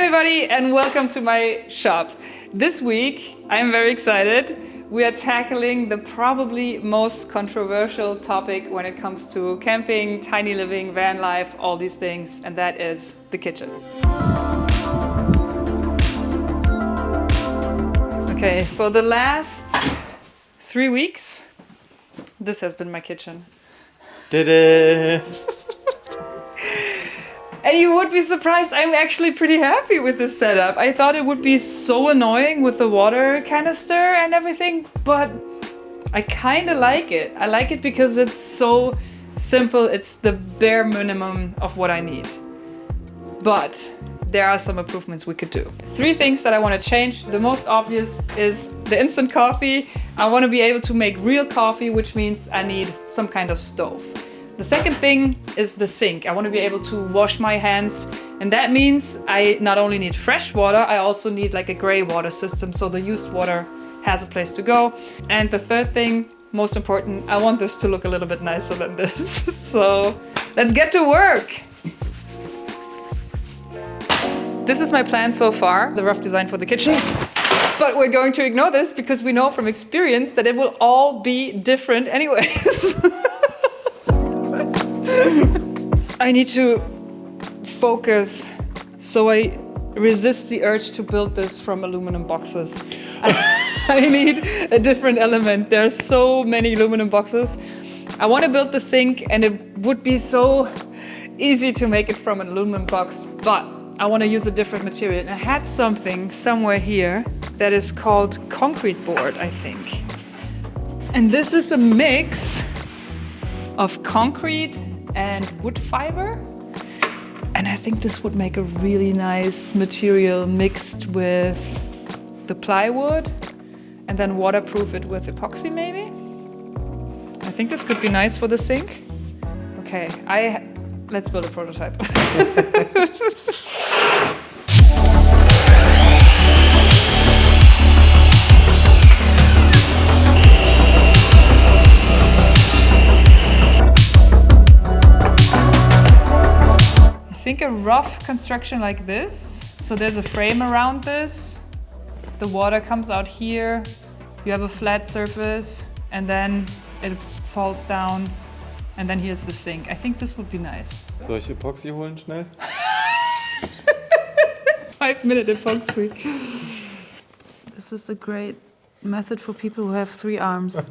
everybody, and welcome to my shop. This week, I'm very excited. We are tackling the probably most controversial topic when it comes to camping, tiny living, van life, all these things, and that is the kitchen. Okay, so the last 3 weeks, this has been my kitchen. And you would be surprised, I'm actually pretty happy with this setup. I thought it would be so annoying with the water canister and everything, but I kind of like it. I like it because it's so simple. It's the bare minimum of what I need. But there are some improvements we could do. 3 things that I want to change. The most obvious is the instant coffee. I want to be able to make real coffee, which means I need some kind of stove. The second thing is the sink. I want to be able to wash my hands, and that means I not only need fresh water, I also need like a gray water system so the used water has a place to go. And the third thing, most important, I want this to look a little bit nicer than this. So let's get to work. This is my plan so far, the rough design for the kitchen. But we're going to ignore this because we know from experience that it will all be different anyways. I need to focus, so I resist the urge to build this from aluminum boxes. I need a different element. There are so many aluminum boxes. I want to build the sink, and it would be so easy to make it from an aluminum box, but I want to use a different material. And I had something somewhere here that is called concrete board, I think. And this is a mix of concrete and wood fiber, and I think this would make a really nice material mixed with the plywood and then waterproof it with epoxy maybe. I think this could be nice for the sink. Okay, let's build a prototype. I think a rough construction like this. So there's a frame around this. The water comes out here. You have a flat surface and then it falls down. And then here's the sink. I think this would be nice. Soll ich Epoxy holen schnell? 5-minute epoxy. This is a great method for people who have 3 arms.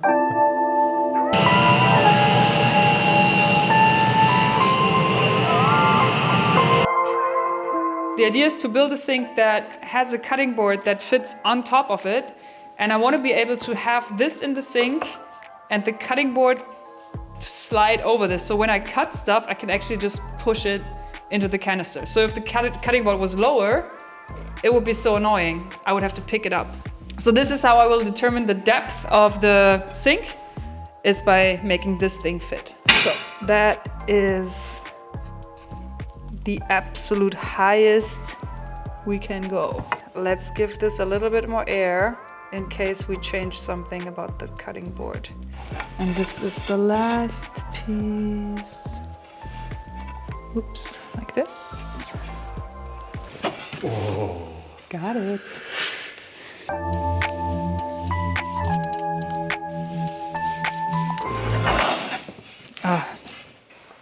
The idea is to build a sink that has a cutting board that fits on top of it. And I want to be able to have this in the sink and the cutting board to slide over this. So when I cut stuff, I can actually just push it into the canister. So if the cutting board was lower, it would be so annoying. I would have to pick it up. So this is how I will determine the depth of the sink, is by making this thing fit. So that is the absolute highest we can go. Let's give this a little bit more air in case we change something about the cutting board. And this is the last piece. Oops, like this. Oh. Got it.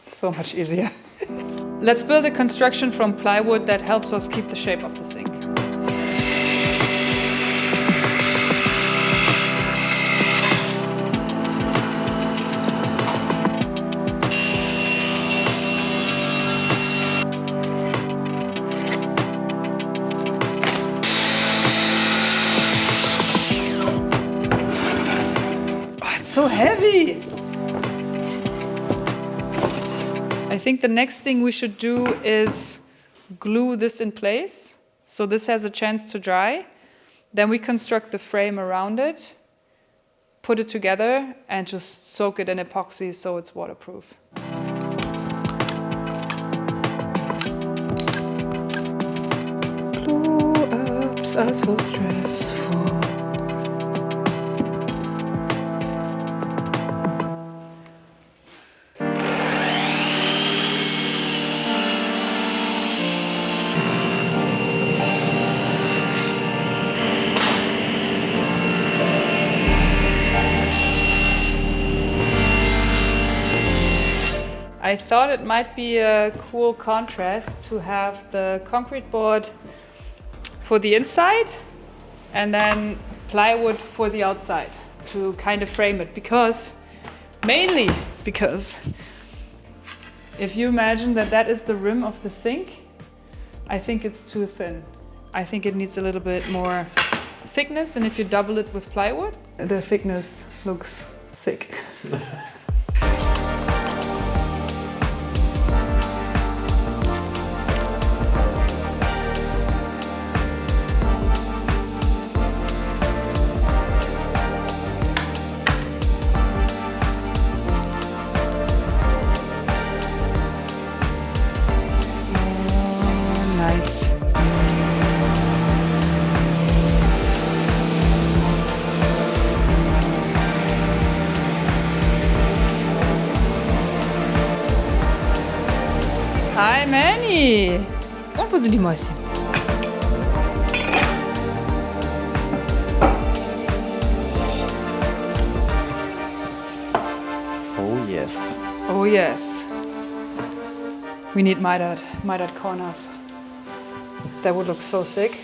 So much easier. Let's build a construction from plywood that helps us keep the shape of the sink. Oh, it's so heavy! I think the next thing we should do is glue this in place, so this has a chance to dry. Then we construct the frame around it, put it together, and just soak it in epoxy so it's waterproof. Glue-ups are so stressful. I thought it might be a cool contrast to have the concrete board for the inside and then plywood for the outside to kind of frame it, mainly because if you imagine that that is the rim of the sink, I think it's too thin. I think it needs a little bit more thickness, and if you double it with plywood, the thickness looks sick. Nice. Hi Manny! Und wo sind die Mäuschen? Oh yes. Oh yes. We need mitered corners. That would look so sick.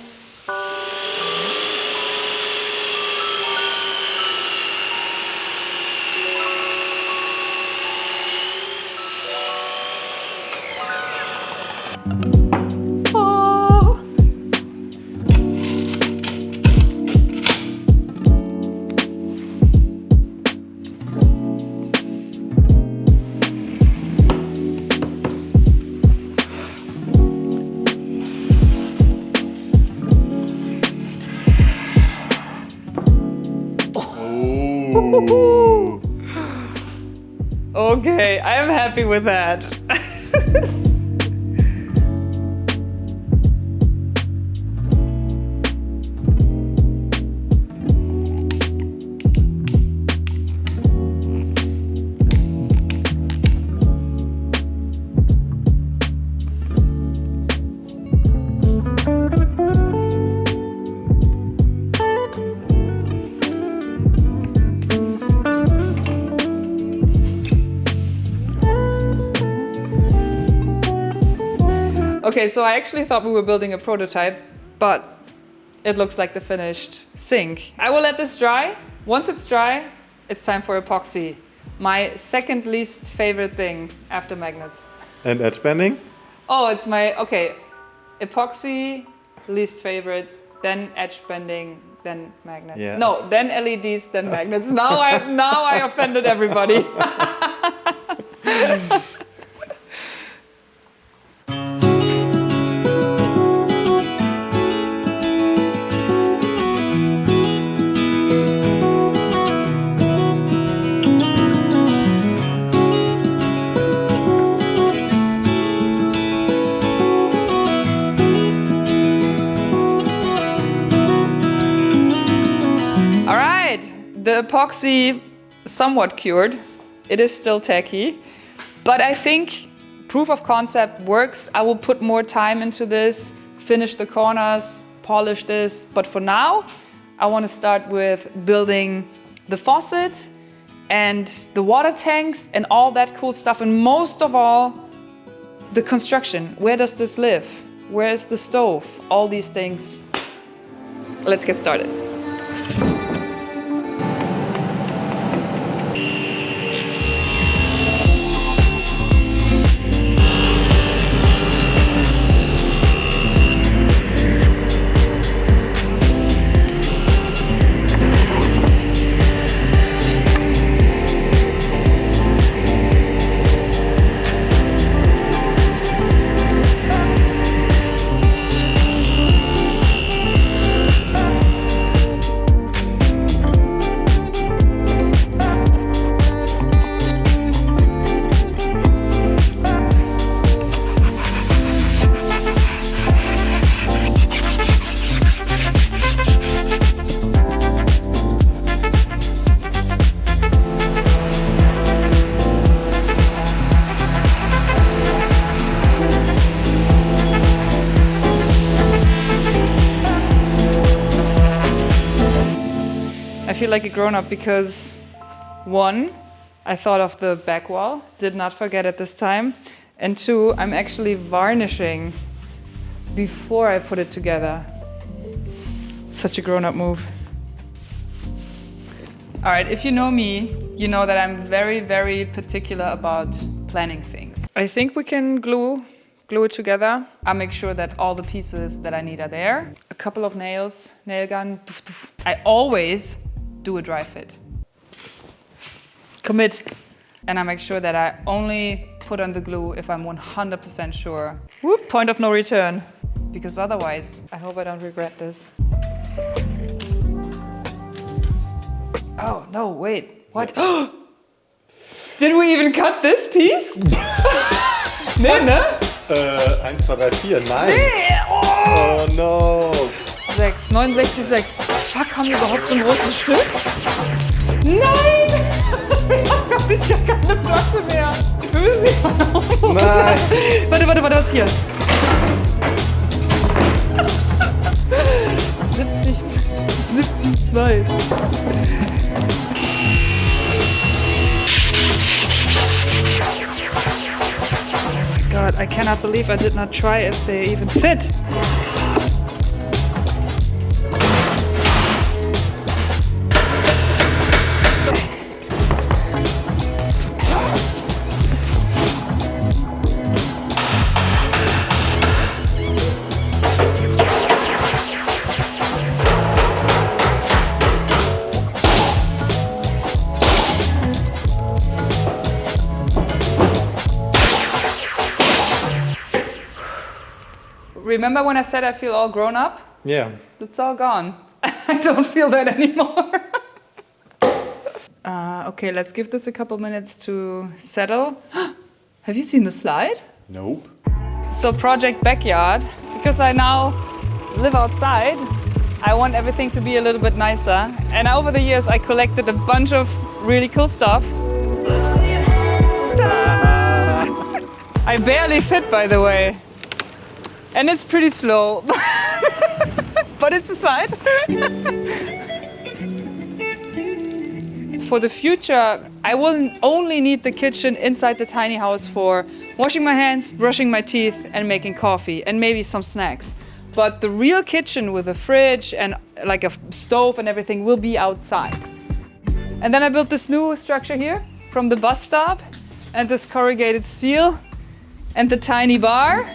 Oh. Ooh. Okay, I am happy with that. Okay, so I actually thought we were building a prototype, but it looks like the finished sink. I will let this dry. Once it's dry, it's time for epoxy. My second least favorite thing after magnets. And edge banding? Oh, it's my, okay. Epoxy, least favorite, then edge bending, then magnets. Yeah. No, then LEDs, then magnets. Now I offended everybody. The epoxy somewhat cured. It is still tacky, but I think proof of concept works. I will put more time into this, finish the corners, polish this, but for now, I want to start with building the faucet and the water tanks and all that cool stuff, and most of all, the construction. Where does this live? Where is the stove? All these things. Let's get started. I feel like a grown-up because 1, I thought of the back wall, did not forget it this time. And 2, I'm actually varnishing before I put it together. Such a grown-up move. All right, if you know me, you know that I'm very, very particular about planning things. I think we can glue it together. I'll make sure that all the pieces that I need are there. A couple of nails, nail gun. Doof, doof. I always do a dry fit. Commit. And I make sure that I only put on the glue if I'm 100% sure. Whoop, point of no return. Because otherwise, I hope I don't regret this. Oh, no, wait, what? Did we even cut this piece? Nee, ne? 1, 2, 3, 4, nein. Nee, Oh no. 6, 69,6. Fuck, haben wir überhaupt so ein großes Stück? Nein! Ich hab nicht gar keine Platte mehr. Wir müssen die verhauen. Nein. Warte, was hier? 70,2. God, I cannot believe I did not try if they even fit. Remember when I said I feel all grown up? Yeah. It's all gone. I don't feel that anymore. Okay, let's give this a couple minutes to settle. Have you seen the slide? Nope. So project backyard, because I now live outside, I want everything to be a little bit nicer. And over the years, I collected a bunch of really cool stuff. Ta-da! I barely fit, by the way. And it's pretty slow, but it's a slide. For the future, I will only need the kitchen inside the tiny house for washing my hands, brushing my teeth, and making coffee, and maybe some snacks. But the real kitchen with a fridge and like a stove and everything will be outside. And then I built this new structure here from the bus stop, and this corrugated steel, and the tiny bar.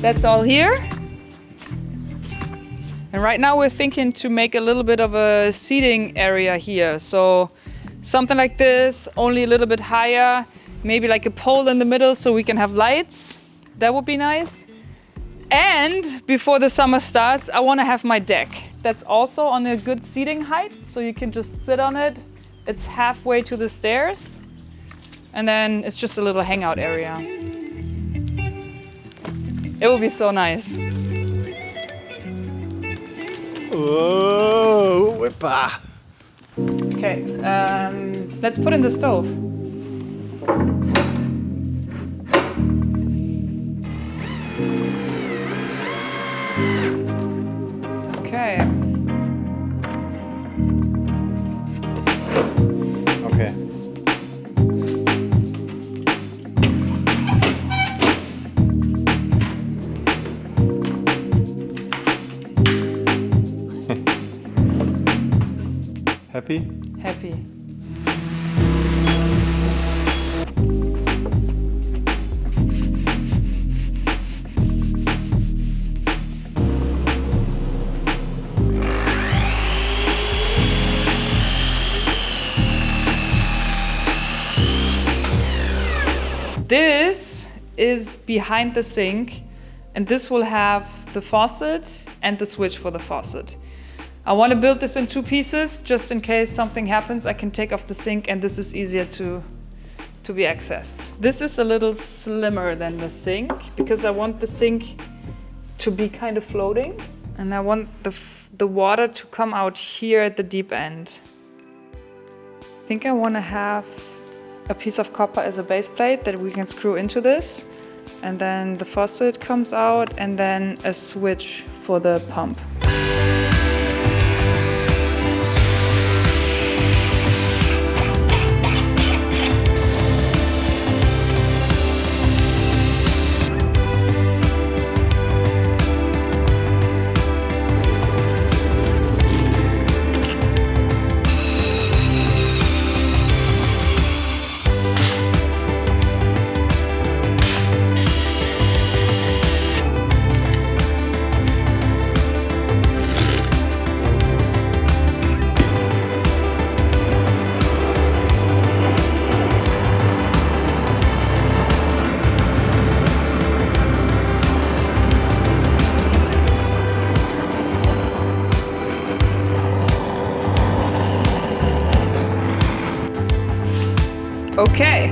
That's all here. And right now we're thinking to make a little bit of a seating area here. So something like this, only a little bit higher, maybe like a pole in the middle so we can have lights. That would be nice. And before the summer starts, I want to have my deck. That's also on a good seating height, so you can just sit on it. It's halfway to the stairs. And then it's just a little hangout area. It will be so nice. Oh, whippa. Okay, let's put in the stove. Okay. Okay. Happy? Happy. This is behind the sink, and this will have the faucet and the switch for the faucet. I want to build this in 2 pieces, just in case something happens. I can take off the sink, and this is easier to be accessed. This is a little slimmer than the sink, because I want the sink to be kind of floating, and I want the water to come out here at the deep end. I think I want to have a piece of copper as a base plate that we can screw into this, and then the faucet comes out, and then a switch for the pump. Okay.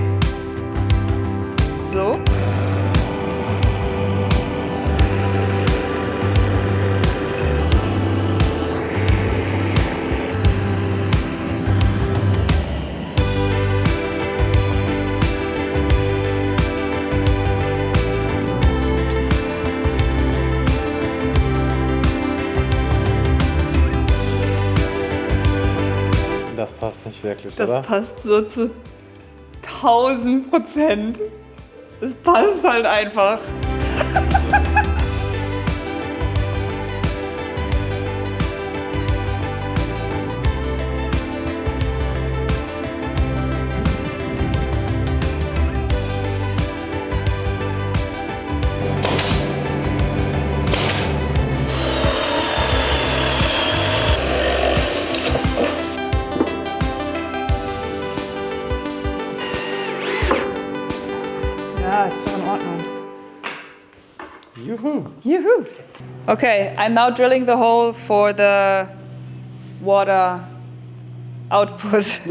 So. Das passt nicht wirklich, Das oder? passt so zu 1000%. Das passt halt einfach. Ja, ist doch in Ordnung. Juhu. Yoo-hoo. Okay, I'm now drilling the hole for the water output.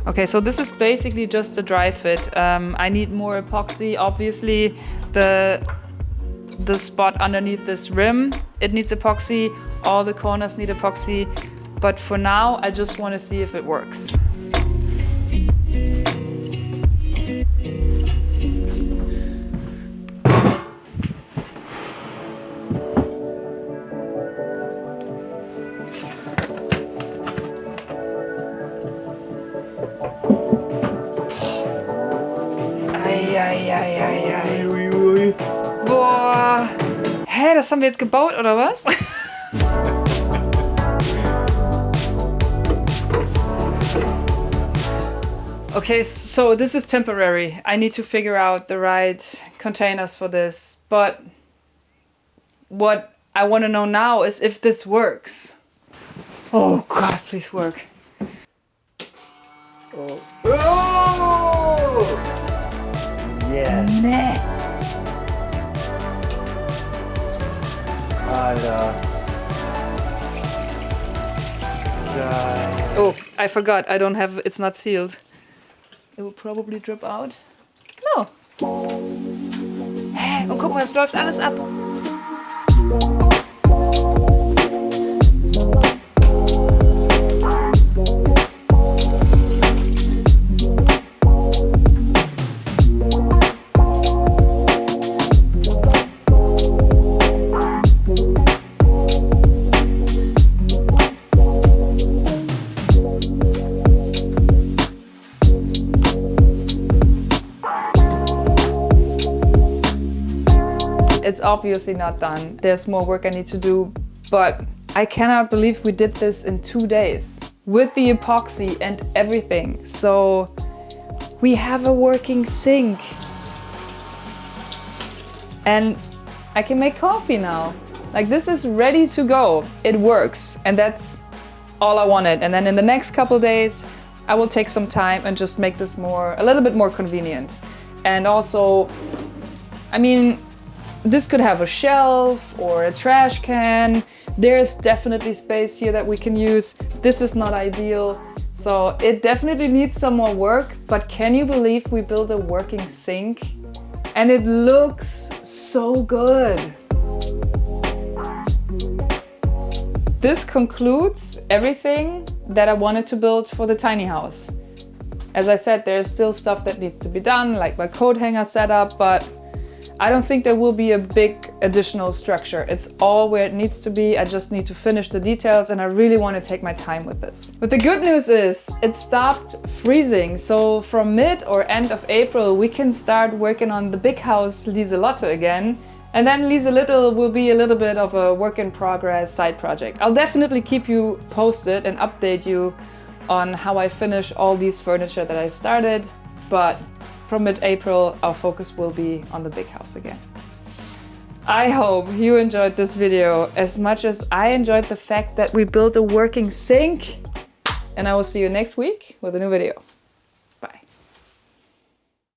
Okay, so this is basically just a dry fit. I need more epoxy. Obviously, the spot underneath this rim, it needs epoxy. All the corners need epoxy. But for now, I just want to see if it works. Uiuiui. Boah. Hä, das haben wir jetzt gebaut, oder was? Okay, so this is temporary. I need to figure out the right containers for this. But what I want to know now is if this works. Oh God, please work. Oh. Oh! Yes. Nee. Alter. Geil. Oh, I forgot. I don't have. It's not sealed. It will probably drip out. No. Hä? Und guck mal, es läuft alles ab. It's obviously not done. There's more work I need to do, but I cannot believe we did this in 2 days with the epoxy and everything. So we have a working sink and I can make coffee now. Like, this is ready to go. It works, and that's all I wanted. And then in the next couple days, I will take some time and just make this a little bit more convenient. And also, I mean, this could have a shelf or a trash can. There's definitely space here that we can use. This is not ideal. So it definitely needs some more work, but can you believe we built a working sink? And it looks so good. This concludes everything that I wanted to build for the tiny house. As I said, there's still stuff that needs to be done, like my coat hanger setup, but I don't think there will be a big additional structure. It's all where it needs to be. I just need to finish the details, and I really want to take my time with this. But the good news is it stopped freezing. So from mid or end of April, we can start working on the big house Lieselotte again. And then Lieselotte will be a little bit of a work in progress side project. I'll definitely keep you posted and update you on how I finish all these furniture that I started. But from mid-April, our focus will be on the big house again. I hope you enjoyed this video as much as I enjoyed the fact that we built a working sink. And I will see you next week with a new video.